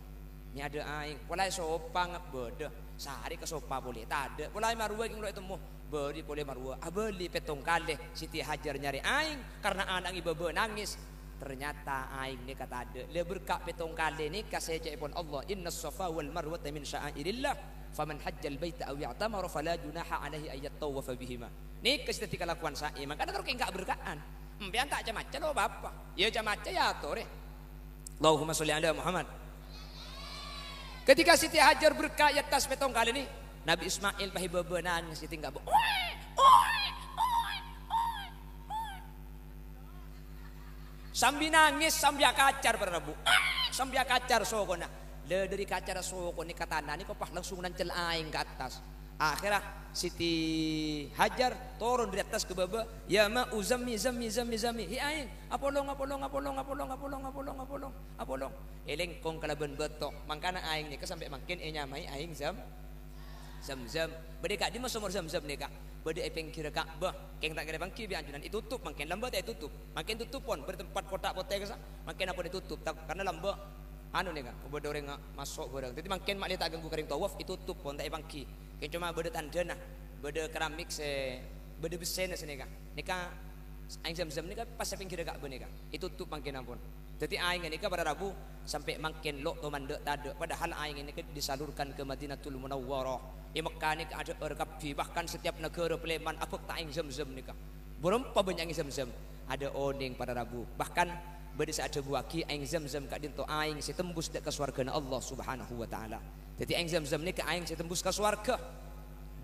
Ini ada aing. Polai sopa ngap beda. Sehari ke sopa boleh tak ada. Polai Marwa yang lo temu beri boleh Marwa. Beli petong kali Siti Hajar nyari aing karena anak ibu nangis. Ternyata aing ni kata ada. Le berkak petong kali ni kasih pun Allah. Inna safa wal marwa min sya'airillah. Faman hajjal baita aw i'tamara fala junaha alaihi ayat tawafa bihima. Ni kasih ketika lakukan sa'i. Makanya terus enggak berkaan. Mpian tak macam lo bapa. Ya macam ya tore. Allahumma sholli ala Muhammad. Ketika Siti Hajar berkah atas petong kali ini, Nabi Ismail pahibaba nangis Siti enggak. Sambil nangis sambil kacar pada Rabu. Sambil kacar sokona. Le dari kacar sokona katana ni kau pas langsung nancel aing ke atas. Akhirnya Siti Hajar turun dari atas ke bawah, ya ma uzammi zammi zammi zammi, hi aing apolong eleng kong kalaban betok mangkana aing nika sampai makin nyamai aing zam bade kak di mas somor zam nika bade epeng kira Ka'bah keng tak kira bangki bi anjunan ditutup makin lambat tutup makin tutup pon bertempat kotak potek kasa makin apa ditutup karena lambat anu nika bade orang masuk barang jadi makin mak tak ganggu kering tawaf ditutup pon tak bangki keng cuma bade tandana bade keramik se bade besen nika aing zam nika pas epeng kira Ka'bah nika ditutup makin ampun. Jadi aing ini pada Rabu sampai makin lok to mandek tade padahal aing ini disalurkan ke Madinatul Munawwarah. Di Mekah ni ada erkapi bahkan setiap negara peleman apa tak aing zam nika. Berapa banyak aing zam ada oning pada Rabu. Bahkan bade saat buaki aing zam kak dinto aing setembus dek ke surga Allah Subhanahu wa taala. Jadi aing zam nika aing setembus ke surga.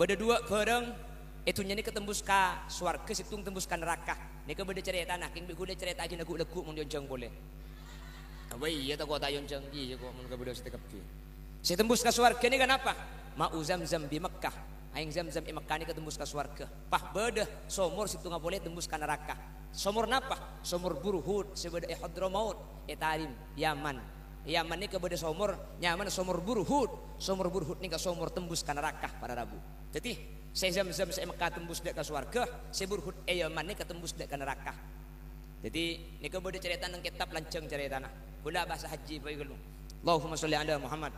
Bade dua bareng itunya ni ketembus ka surga situng tembus ka neraka. Nika bade cerita nah king bikuda cerita aja nagu lekuk mun jonjang boleh. Apa iya tak kau tayun canggih je kau mun ka bade setekapi. Setembus ka surga ni kenapa? Ma'u Zamzam di Mekah. Aing Zamzam di Mekah ni ketembus ka surga. Pah bade somor situ nga boleh tembus ka neraka. Somor napa? Somor Burhud sebade Hadramaut Tarim Yaman. Yaman ni ka bade somor nyaman somor Burhud. Somor Burhud ni ka somor tembus ka neraka pada Rabu. Jadi saya Zamzam saya Mekah tembus dek ka surga, saya Burhud Yaman ni ketembus dek ka neraka. Jadi ni ka bade cerita nang kitab lanceng cerita nah. Kula bahasa haji bae gelu. Allahumma sholli ala Muhammad.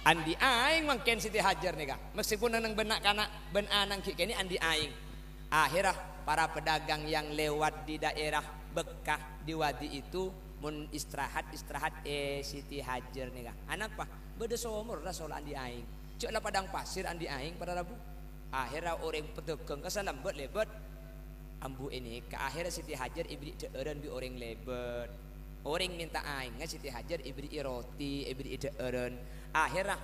Andi aing mangken Siti Hajar nika. Meskipun nang benak kana ben anang ki kene andi aing. Akhirah para pedagang yang lewat di daerah Bekah di wadi itu mun istirahat Siti Hajar nika. Anapa? Bede somor rasul andi aing. Cuk lah padang pasir andi aing pada Rabu. Akhirah orang pedagang kasalam lebet ambu ini ke akhirnya Siti Hajar ibri deureun bi orang lebet. Orang minta aing Siti Hajar ibri roti ibri deureun. Akhirnya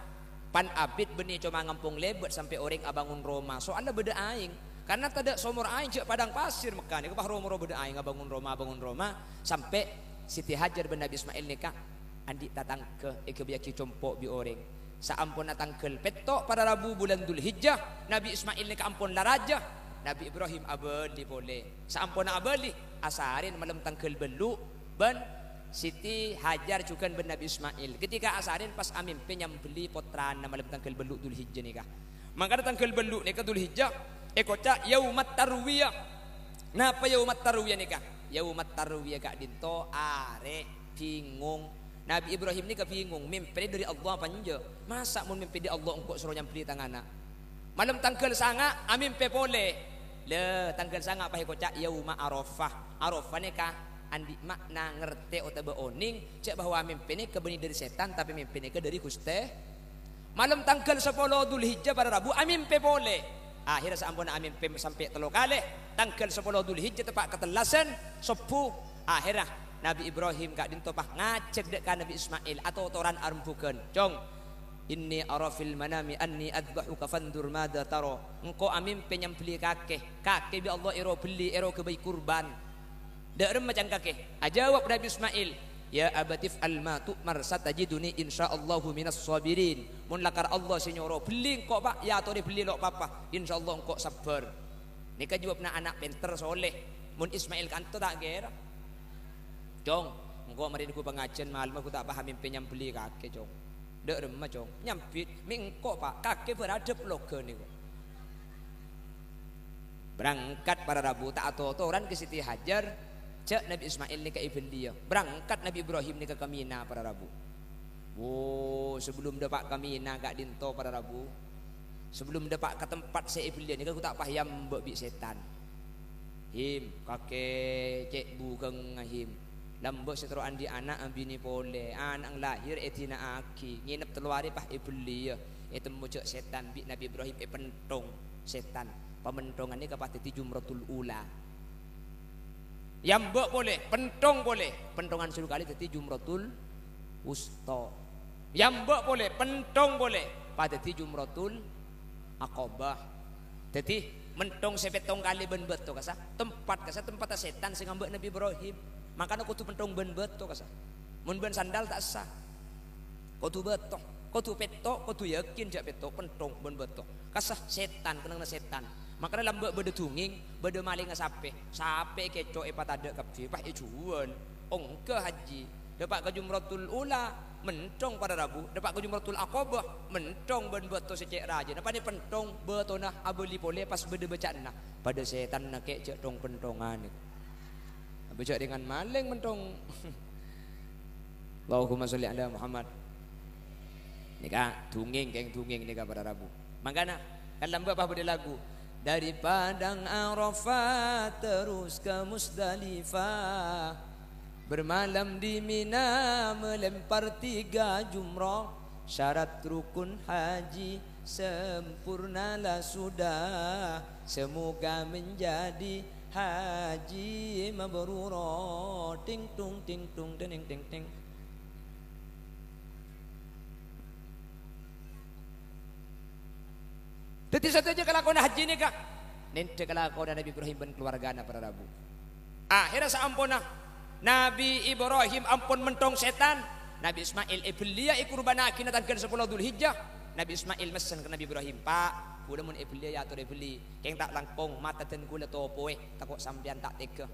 pan abid benih cuma ngampung lebet sampai orang abangun Roma soalnya beda aing karena tidak somor aing cek padang pasir Mekah ni kepah Roma beda aing abangun Roma sampai Siti Hajar ben Nabi Ismail nikah andi datang ke biaki compok bi orang saampun datang ke petok pada Rabu bulan Dzulhijjah Nabi Ismail nikah ampun laraja Nabi Ibrahim abeli boleh saampun abeli asarin malam tangkel belu ben Siti Hajar juga ben Nabi Ismail ketika asarin pas amin penyam beli potran nama malam tangkel belu Dzulhijjah nikah maka tangkel belu nikah Dzulhijjah ekoca yaumat tarwiyah napa yaumat tarwiyah nikah yaumat tarwiyah kak dinto are bingung Nabi Ibrahim nikah bingung mimpi dari Allah panja masa mun mimpi di Allah engkau suruh nyampi tangana malam tangkel sanga amin pe boleh le tangkel sanga apa ekoca yauma arafah nikah andi makna ngerti atau beoning cek bahwa mimpi ini kebeni dari setan tapi mimpi ini dari Gusti malam tanggal 10 Dzulhijjah pada Rabu mimpi boleh akhirnya saampun mimpi sampai 3 kali tanggal 10 Dzulhijjah tepat ketelasan sepuh akhirnya Nabi Ibrahim kak dintopah ngacek dek Nabi Ismail atau toran armbukan cong inni arafil manami anni adbahuka fandur mada taro engkau mimpi nyampeli kakek bi Allah ero beli ero kebaik kurban Darem macam kakek. Ajawab Nabi Ismail, ya abatif alma tu'mar satajiduni insyaallahu minas sabirin. Mun lakar Allah senyoro beli kok pak, ya tori beli lok papa. Insyaallah engkau sabar. Nika jawabna anak pinter soleh. Mun Ismail kanto tak kira. Jong, engkau mari ku pengajian malam aku tak paham mimpi nyambeli kakek jong. Darem mah jong, nyampit mingko pak, kakek beradab logo niku. Berangkat pada Rabu tak atau orang ke Siti Hajar. Cek Nabi Ismail ni ke ibn dia berangkat Nabi Ibrahim ni ke Mina pada Rabu. Sebelum dapat ke Mina gak dinto pada Rabu sebelum dapat ke tempat si ibn dia ni aku tak payah mbak setan him kakek cek bukeng him lambok seteruan di anak bini pole anak lahir etina aki nginep teluari pah ibn dia itu mucuk setan bi Nabi Ibrahim pentong setan pementongan ni kapati jumratul ula Yambok boleh, pentong boleh. Pentongan suruh kali jadi jumratul wusta. Yambok boleh, pentong boleh. Pada ti jumratul aqabah. Jadi mentong sepetong kali ben beto kasa. Tempat setan sing ngambek Nabi Ibrahim. Makanya kudu pentong ben beto kasa. Mun ben sandal tak sah. Kudu beto. Kau tu petok, kau tu yakin jak petok pentong ben betok. Kasah setan kenang setan. Maka dalam berde tunging, berde maling sape. Sape kecoh epat ada kapi, pah jual. Ongke haji. Dapat ke Jumratul Ula, mentong pada Rabu. Dapat ke Jumratul Aqabah, mentong ben betok secek raja. Napa ni pentong betonah abeli pole pas berde bacana. Pada setan nak kecek tong pentongan. Baca dengan maling mentong. Allahumma sholli ala Muhammad. Nika tunging keng tunging nika pada Rabu. Makana kan lamba apa beda lagu. Dari padang Arafah terus ke Musdalifah, bermalam di Mina melempar 3 jumrah. Syarat rukun haji sempurnalah sudah, semoga menjadi haji mabrur. Ting tung ting tung ting ting ting. Jadi satu aja kelakuan haji ni kak. Nanti kelakuan Nabi Ibrahim dan keluarga pada Rabu. Akhirnya saampuna Nabi Ibrahim ampun mentong setan. Nabi Ismail belia ikurbana kina tanggal 10 Dzulhijjah. Nabi Ismail mesen ke Nabi Ibrahim, Pak, kula mun belia ya atau beli. Keng tak langkong mata ten kula topoe, takut sampian tak teka.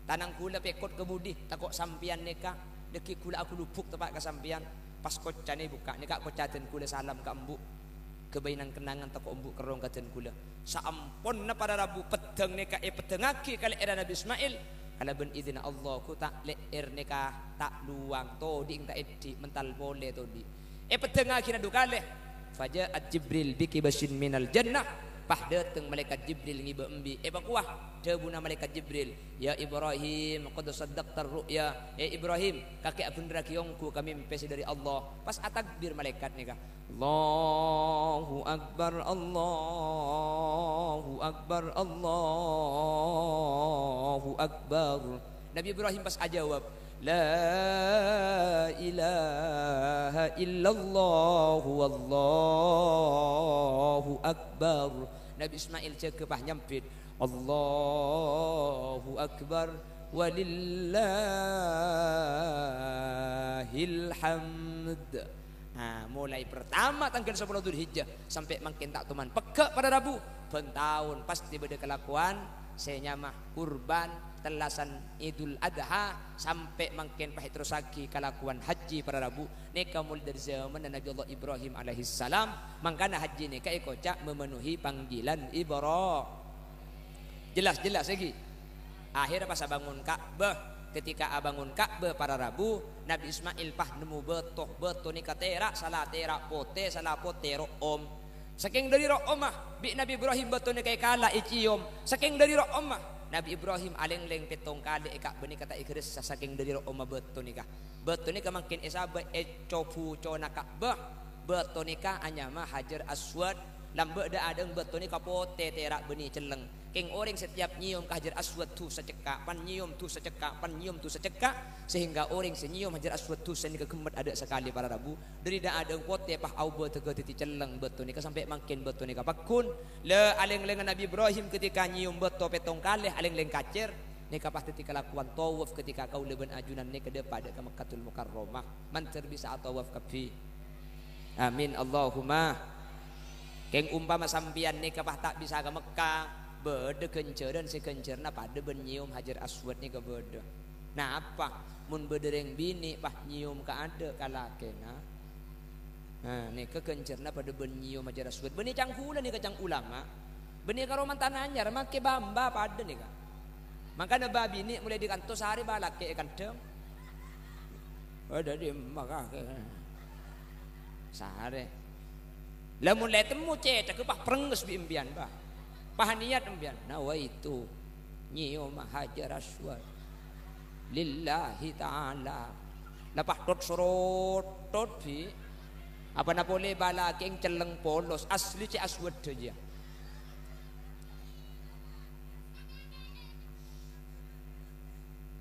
Tanang kula pekot ke budi, takut sampian neka. Deki kula aku lupuk tepat ke sampian. Pas kocane buka, nika kocaten kula salam ke embu. Kebainan kenangan takut embu kerong katen kula. Saampun na pada Rabu pedeng neka pedengaki kali era Nabi Ismail. Kalau ben izin Allah ku tak leer neka tak luang to ding tak edi mental boleh to di. Pedengaki na dukale. Faja'at Jibril biki basin minal jannah. Pah dateng malaikat Jibril ngiba embi. Bakuah debuna malaikat Jibril. Ya Ibrahim qad saddaqtar ru'ya. Ya Ibrahim kakek abundra kiongku kami mimpi dari Allah. Pas atakbir malaikat nika. Allahu Akbar, Allahu Akbar, Allahu Akbar. Nabi Ibrahim pas ajawab, La ilaha illallah wallahu akbar. Nabi Ismail cekepah nyampit, Allahu Akbar walillahil hamd. Nah, mulai pertama tanggal 10 Dzulhijjah sampai makin tak tuman pekak pada Rabu pentahun pasti beda kelakuan senyamah kurban telasan Idul Adha sampai makin pahit terus lagi kelakuan haji pada Rabu neka mulai dari zaman Nabi Allah Ibrahim alaihissalam. Makanya haji neka ikocak memenuhi panggilan Ibrahim. Jelas lagi. Akhirnya pas bangun Ka'bah. Ketika abangun Ka'bah pada Rabu, Nabi Ismail pah nemu beto ni katera salah terak pote salah potero om. Saking dari roh omah, bi Nabi Ibrahim beto ni kay kala iciom. Saking dari roh omah, Nabi Ibrahim aleng-leng petong kali eka beni kata ikris saking dari roh omah beto ni ka. Beto ni ka makin isabe cofu cona Ka'bah. Beto ni ka anyama Hajar Aswad. Lambe da adeng beto ni ka pote terak beni celeng. King orang setiap nyium ke Hajar Aswad tu secekak, pan nyium tu secekak, pan nyium tu secekak, sehingga orang senyium Hajar Aswad tu sen kegemet ada sekali pada Rabu. Dari dah ada pote pah au betege titi celeng betul ni sampai makin betul ni pakun. Le aleng-lengan Nabi Ibrahim ketika nyium betul petong kalih aleng-leng kacer. Ni kapah ketika lakukan tawaf ketika kau leben ajunan ni ke depan ke Mekkatul Mukarramah. Manter bisa tawaf kafi. Amin Allahumma. Keng umpama sampian ni kapah tak bisa ke Mekkah. Beda kencer dan si kencer na pada benyium Hajar Aswad ni ke beda. Nah apa? Mun bedereng bini pah nyium ka ada kalakena. Nah ni ke kencer na pada benyium Hajar Aswad. Beni cangkula ni ke cang ulama. Beni ka roman tananyar make bamba pada ni ka. Makanya babi ni mulai dikantos hari balak ke kanteng. Ada di maka sehari. Lamun le temu cetak ke pah prenges bi imbian bah. Pahaniat embian nawaitu nyium Hajar Aswad lillahi ta'ala lapah tot sorot tot bi apa na boleh bala keng celeng polos asli ci aswad aja.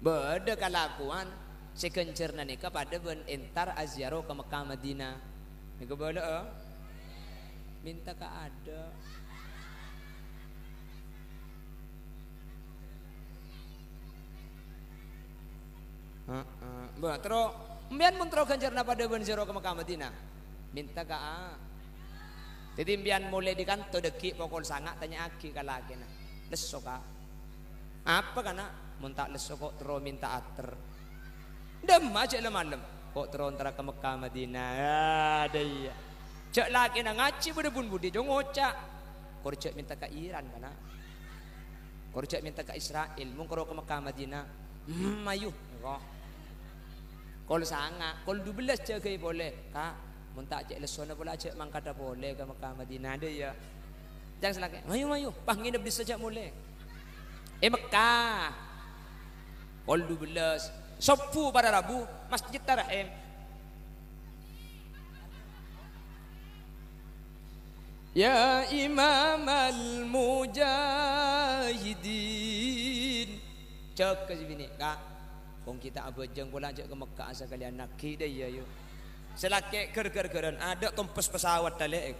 Beda kelakuan si kencerna nika pada ben entar aziaro ke Mekah Madinah nika beda minta ka ada. Terus mbian mun terus ganjarna pada ben zero ke Mekah Madinah. minta ka jadi bian mulai di kanto deki pokol sangat tanya aki ka lagi na leso ka apa kana muntak leso kok terus minta ater dem aja malam kok terus antara ke Mekah Madinah ada iya cek lagi na ngaci berdebun budi jong ngocak kor cek minta ke Iran kana kor cek minta ke Israel mung koro ke Mekah Madinah mayu kol sangat kol 12 cek boleh kak muntak cek lesona pula cek mangkada boleh ke Mekah Madinah ada ya jangan selagi mayu panggil beli saja mulai Mekah kol 12 Sabtu pada Rabu Masjid Tarahim ya Imam al-Mujahidin cek ke sini kak kong kita abajang pula cek ke Mekah asal kalian nak kita ya yuk selaki ger-geran ada tumpes pesawat dalek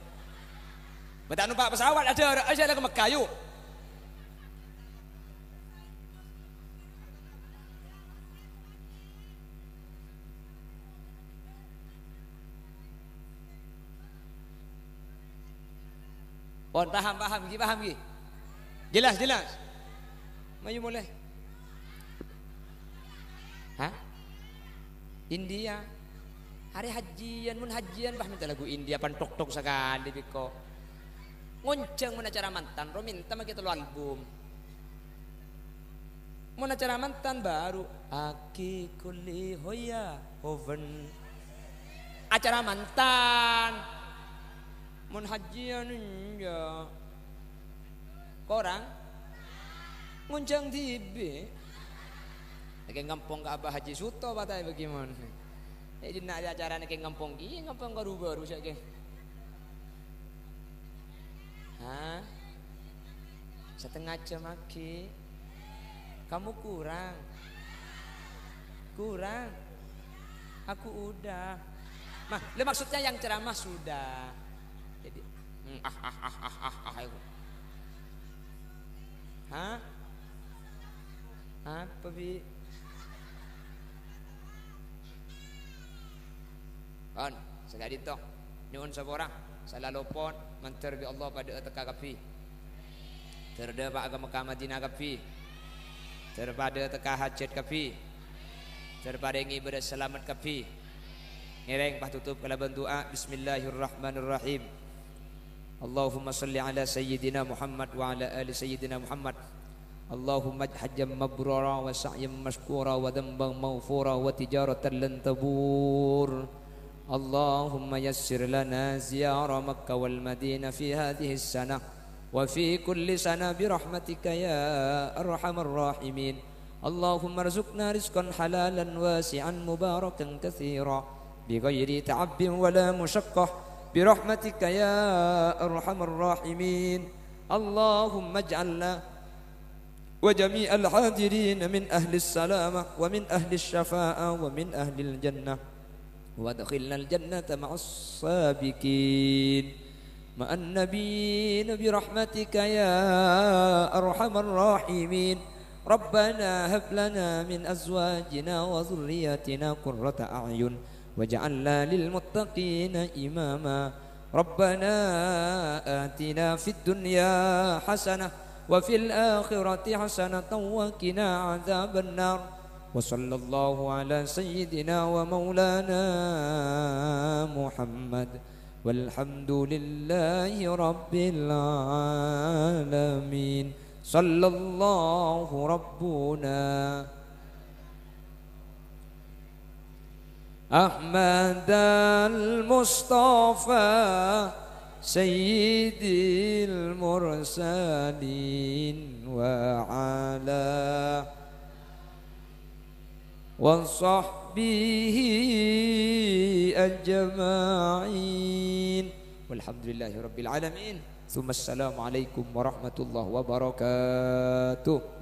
betul numpak pesawat ada aja lah ke Mekah yuk paham gi jelas mayu mulai India hari hajian mun hajian bah minta lagu India pan tok sekali biko ngonceng mun acara mantan ro minta mah kita lo album mun acara mantan baru aki kuli hoya hoven acara mantan mun hajian ya korang ngonceng tibe kayak ngampung ke Abah Haji Suto batai bagaimana di nak acara ni kayak ngampung baru siapa ke? Setengah jam lagi. Kamu kurang. Aku udah. Maksudnya yang ceramah sudah. Jadi apa bi? On sekali tok nyuwun saborang salah lopon mantar bi Allah pada teka kapi terda pak agama Mekah Madinah kapi terpada teka hajat kapi terpada ngibadah selamat kapi ngereng pah tutup kala doa bismillahirrahmanirrahim Allahumma salli ala sayyidina Muhammad wa ala ali sayyidina Muhammad Allahumma hajjam mabrura wa sa'yam mashkura wa dhanban maghfura wa tijaratan lan tabur اللهم يسر لنا زيارة مكة والمدينة في هذه السنة وفي كل سنة برحمتك يا أرحم الراحمين اللهم ارزقنا رزقا حلالا واسعا مباركا كثيرا بغير تعب ولا مشقة برحمتك يا أرحم الراحمين اللهم اجعلنا وجميع الحاضرين من أهل السلامة ومن أهل الشفاعة ومن أهل الجنة وادخلنا الجنة مع السابقين مع النبيين برحمتك يا أرحم الراحمين ربنا هب لنا من أزواجنا وذرياتنا قرة أعين واجعلنا للمتقين إماما ربنا آتنا في الدنيا حسنة وفي الآخرة حسنة وقنا عذاب النار وصلى الله على سيدنا ومولانا محمد والحمد لله رب العالمين صلى الله ربنا أحمد المصطفى سيد المرسلين وعلى وصحبه أجمعين والحمد لله رب العالمين ثم السلام عليكم ورحمة الله وبركاته.